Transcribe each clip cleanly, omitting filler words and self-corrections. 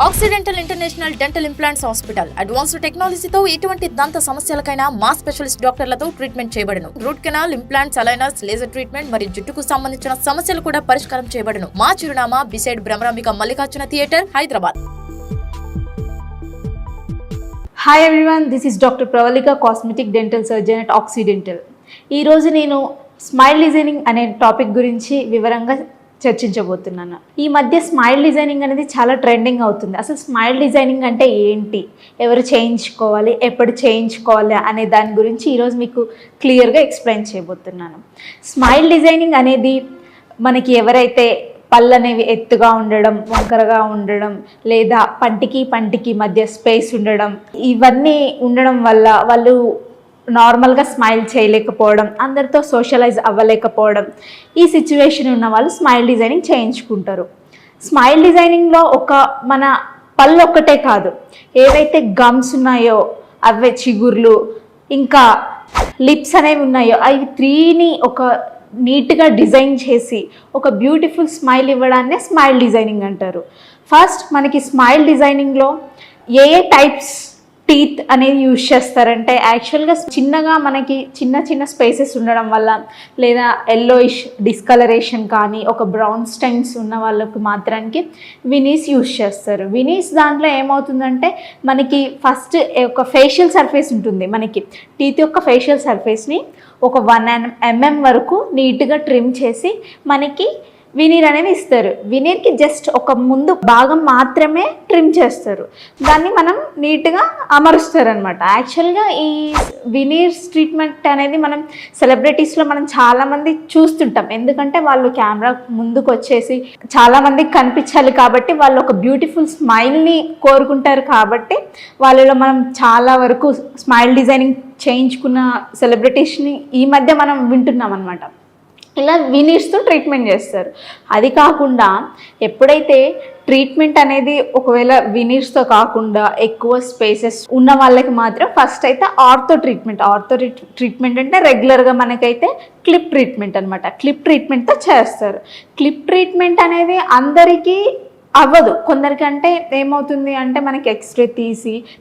Accidental International Dental Implants Hospital Advanced టెక్నాలజీతో ఎటువంటి దంత సమస్యలకైనా మా స్పెషలిస్ట్ డాక్టర్లతో ట్రీట్మెంట్ చేయబడును. Root canal, implants, aligners, laser treatment మరియు జుట్టుకు సంబంధించిన సమస్యలు కూడా పరిష్కారం చేయబడును. మా చిరునామా beside Bhramarambika Mallikarjuna theatre, Hyderabad. Hi everyone, this is doctor Pravalika, cosmetic dental surgeon at Occidental. ఈరోజు నేను స్మైల్ డిజైనింగ్ అనే టాపిక్ గురించి వివరంగా చర్చించబోతున్నాను. ఈ మధ్య స్మైల్ డిజైనింగ్ అనేది చాలా ట్రెండింగ్ అవుతుంది. అసలు స్మైల్ డిజైనింగ్ అంటే ఏంటి, ఎవరు చేయించుకోవాలి, ఎప్పుడు చేయించుకోవాలి అనే దాని గురించి ఈరోజు మీకు క్లియర్గా ఎక్స్ప్లెయిన్ చేయబోతున్నాను. స్మైల్ డిజైనింగ్ అనేది మనకి ఎవరైతే పళ్ళు అనేవి ఎత్తుగా ఉండడం, వంకరగా ఉండడం, లేదా పంటికి మధ్య స్పేస్ ఉండడం, ఇవన్నీ ఉండడం వల్ల వాళ్ళు నార్మల్గా స్మైల్ చేయలేకపోవడం, అందరితో సోషలైజ్ అవ్వలేకపోవడం, ఈ సిచ్యువేషన్ ఉన్న వాళ్ళు స్మైల్ డిజైనింగ్ చేయించుకుంటారు. స్మైల్ డిజైనింగ్లో మన పళ్ళు ఒక్కటే కాదు, ఏవైతే గమ్స్ ఉన్నాయో అవే చిగుర్లు, ఇంకా లిప్స్ అనేవి ఉన్నాయో అవి 3ని ఒక నీట్గా డిజైన్ చేసి ఒక బ్యూటిఫుల్ స్మైల్ ఇవ్వడాన్నే స్మైల్ డిజైనింగ్ అంటారు. ఫస్ట్ మనకి స్మైల్ డిజైనింగ్లో ఏ టైప్స్ టీత్ అనేది యూజ్ చేస్తారంటే, యాక్చువల్గా చిన్నగా మనకి చిన్న స్పేసెస్ ఉండడం వల్ల, లేదా ఎల్లోయిష్ డిస్కలరేషన్ కానీ ఒక బ్రౌన్ స్టైన్స్ ఉన్న వాళ్ళకు మాత్రానికి వినీస్ యూజ్ చేస్తారు. వినీస్ దాంట్లో ఏమవుతుందంటే మనకి ఫస్ట్ ఒక ఫేషియల్ సర్ఫేస్ ఉంటుంది. మనకి టీత్ యొక్క ఫేషియల్ సర్ఫేస్ని ఒక 1 mm వరకు నీట్గా ట్రిమ్ చేసి మనకి వినీర్ అనేది ఇస్తారు. వినీర్కి జస్ట్ ఒక ముందు భాగం మాత్రమే ట్రిమ్ చేస్తారు, దాన్ని మనం నీట్గా అమరుస్తారు అనమాట. యాక్చువల్గా ఈ వినీర్స్ ట్రీట్మెంట్ అనేది మనం సెలబ్రిటీస్లో మనం చాలామంది చూస్తుంటాం. ఎందుకంటే వాళ్ళు కెమెరా ముందుకు వచ్చేసి చాలామందికి కనిపించాలి కాబట్టి, వాళ్ళు ఒక బ్యూటిఫుల్ స్మైల్ని కోరుకుంటారు కాబట్టి, వాళ్ళలో మనం చాలా వరకు స్మైల్ డిజైనింగ్ చేయించుకున్న సెలబ్రిటీస్ని ఈ మధ్య మనం వింటున్నాం అనమాట. ఇలా వినీర్స్తో ట్రీట్మెంట్ చేస్తారు. అది కాకుండా ఎప్పుడైతే ట్రీట్మెంట్ అనేది ఒకవేళ వినీర్స్తో కాకుండా ఎక్కువ స్పేసెస్ ఉన్న వాళ్ళకి మాత్రం ఫస్ట్ అయితే ఆర్థో ట్రీట్మెంట్ అంటే రెగ్యులర్గా మనకైతే క్లిప్ ట్రీట్మెంట్ అనమాట. క్లిప్ ట్రీట్మెంట్తో చేస్తారు. క్లిప్ ట్రీట్మెంట్ అనేది అందరికీ అవ్వదు. కొందరికంటే ఏమవుతుంది అంటే మనకి ఎక్స్రే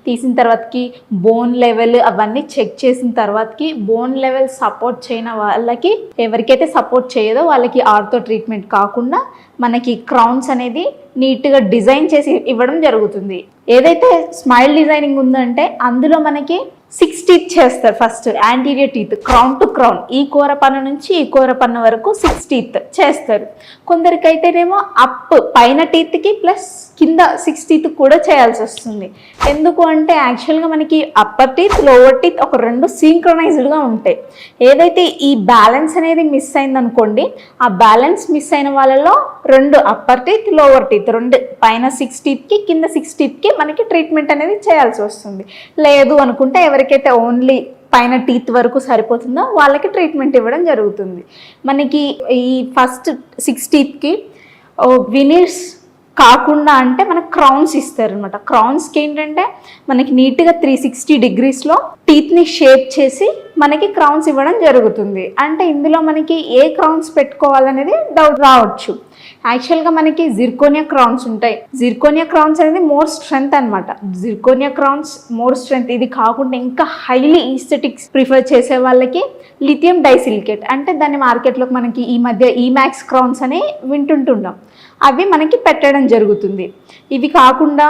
తీసిన తర్వాతకి బోన్ లెవెల్ అవన్నీ చెక్ చేసిన తర్వాతకి బోన్ లెవెల్ సపోర్ట్ చేయని వాళ్ళకి, ఎవరికైతే సపోర్ట్ చేయదో వాళ్ళకి ఆర్థో ట్రీట్మెంట్ కాకుండా మనకి క్రౌన్స్ అనేది నీట్గా డిజైన్ చేసి ఇవ్వడం జరుగుతుంది. ఏదైతే స్మైల్ డిజైనింగ్ ఉందంటే అందులో మనకి 6 టీత్ చేస్తారు. First anterior teeth, crown to crown, ఈ కూర పన్ను నుంచి ఈ కూర పన్ను వరకు 6 టీత్ చేస్తారు. కొందరికైతేనేమో అప్ పైన టీత్కి ప్లస్ కింద 6 టీత్ కూడా చేయాల్సి వస్తుంది. ఎందుకు అంటే యాక్చువల్గా మనకి అప్పర్ టీత్, లోవర్ టీత్ ఒక 2 సింక్రొనైజ్డ్గా ఉంటాయి. ఏదైతే ఈ బ్యాలెన్స్ అనేది మిస్ అయిందనుకోండి, ఆ బ్యాలెన్స్ మిస్ అయిన వాళ్ళలో 2 అప్పర్ టీత్, లోవర్ టీత్ 2 పైన 6 టీత్కి కింద 6 టీత్కి మనకి ట్రీట్మెంట్ అనేది చేయాల్సి వస్తుంది. లేదు అనుకుంటే ఎవరికైతే ఓన్లీ పైన టీత్ వరకు సరిపోతుందో వాళ్ళకి ట్రీట్మెంట్ ఇవ్వడం జరుగుతుంది. మనకి ఈ ఫస్ట్ 6 టీత్కి వినీర్స్ కాకుండా అంటే మనకు క్రౌన్స్ ఇస్తారు అనమాట. క్రౌన్స్కి ఏంటంటే మనకి నీట్గా 360 degreesలో టీత్ని షేప్ చేసి మనకి క్రౌన్స్ ఇవ్వడం జరుగుతుంది. అంటే ఇందులో మనకి ఏ క్రౌన్స్ పెట్టుకోవాలనేది డౌట్ రావచ్చు. యాక్చువల్గా మనకి జిర్కోనియా క్రౌన్స్ ఉంటాయి. జిర్కోనియా క్రౌన్స్ అనేది మోర్ స్ట్రెంగ్త్ అనమాట. Zirconia crowns more strength. ఇది కాకుండా ఇంకా హైలీ ఈస్థెటిక్స్ ప్రిఫర్ చేసే వాళ్ళకి లిథియం డైసిలికేట్, అంటే దాన్ని మార్కెట్లోకి మనకి ఈ మధ్య ఈమాక్స్ క్రౌన్స్ అని వింటుంటున్నాం, అవి మనకి పెట్టడం జరుగుతుంది. ఇవి కాకుండా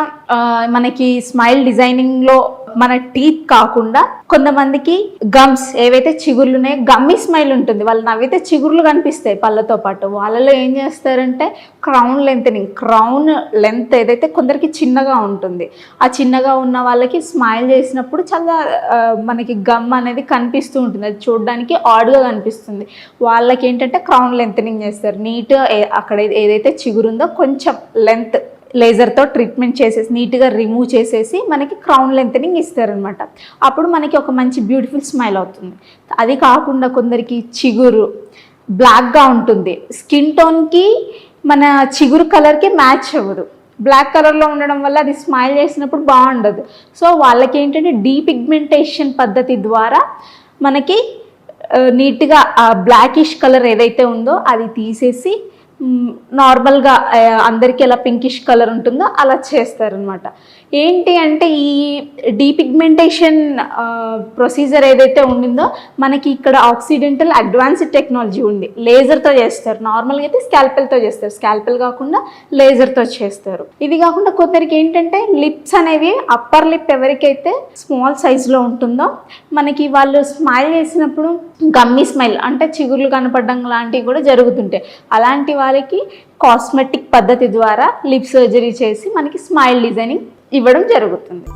మనకి స్మైల్ డిజైనింగ్లో మన టీత్ కాకుండా కొంతమందికి గమ్స్, ఏవైతే చిగుర్లు ఉన్నాయో గమ్మీ స్మైల్ ఉంటుంది, వాళ్ళు నవ్వితే చిగుర్లు కనిపిస్తాయి పళ్ళతో పాటు. వాళ్ళలో ఏం చేస్తారంటే క్రౌన్ లెంత్ ఏదైతే కొందరికి చిన్నగా ఉంటుంది, ఆ చిన్నగా ఉన్న వాళ్ళకి స్మైల్ చేసినప్పుడు చాలా మనకి గమ్ అనేది కనిపిస్తూ ఉంటుంది, అది చూడడానికి ఆడ్గా కనిపిస్తుంది. వాళ్ళకి ఏంటంటే క్రౌన్ లెంతనింగ్ చేస్తారు. నీట్గా అక్కడ ఏదైతే చిగురుందో కొంచెం లెంత్ లేజర్తో ట్రీట్మెంట్ చేసేసి నీట్గా రిమూవ్ చేసేసి మనకి క్రౌన్ లెంతనింగ్ ఇస్తారనమాట. అప్పుడు మనకి ఒక మంచి బ్యూటిఫుల్ స్మైల్ అవుతుంది. అది కాకుండా కొందరికి చిగురు బ్లాక్గా ఉంటుంది, స్కిన్ టోన్కి మన చిగురు కలర్కి మ్యాచ్ అవ్వదు, బ్లాక్ కలర్లో ఉండడం వల్ల అది స్మైల్ చేసినప్పుడు బాగుండదు. సో వాళ్ళకి ఏంటంటే డీపిగ్మెంటేషన్ పద్ధతి ద్వారా మనకి నీట్గా ఆ బ్లాకిష్ కలర్ ఏదైతే ఉందో అది తీసేసి నార్మల్గా అందరికీ ఎలా పింకిష్ కలర్ ఉంటుందో అలా చేస్తారనమాట. ఏంటి అంటే ఈ డీపిగ్మెంటేషన్ ప్రొసీజర్ ఏదైతే ఉండిందో మనకి ఇక్కడ ఆక్సిడెంటల్ అడ్వాన్స్డ్ టెక్నాలజీ ఉంది. లేజర్తో చేస్తారు. నార్మల్గా అయితే స్కాల్పెల్తో చేస్తారు. స్కాల్పెల్ కాకుండా లేజర్తో చేస్తారు. ఇది కాకుండా కొందరికి ఏంటంటే లిప్స్ అనేవి అప్పర్ లిప్ ఎవరికైతే స్మాల్ సైజులో ఉంటుందో మనకి వాళ్ళు స్మైల్ చేసినప్పుడు గమ్మీ స్మైల్ అంటే చిగుర్లు కనపడడం లాంటివి కూడా జరుగుతుంటాయి. అలాంటి వాళ్ళకి కాస్మెటిక్ పద్ధతి ద్వారా లిప్ సర్జరీ చేసి మనకి స్మైల్ డిజైనింగ్ ఇవ్వడం జరుగుతుంది.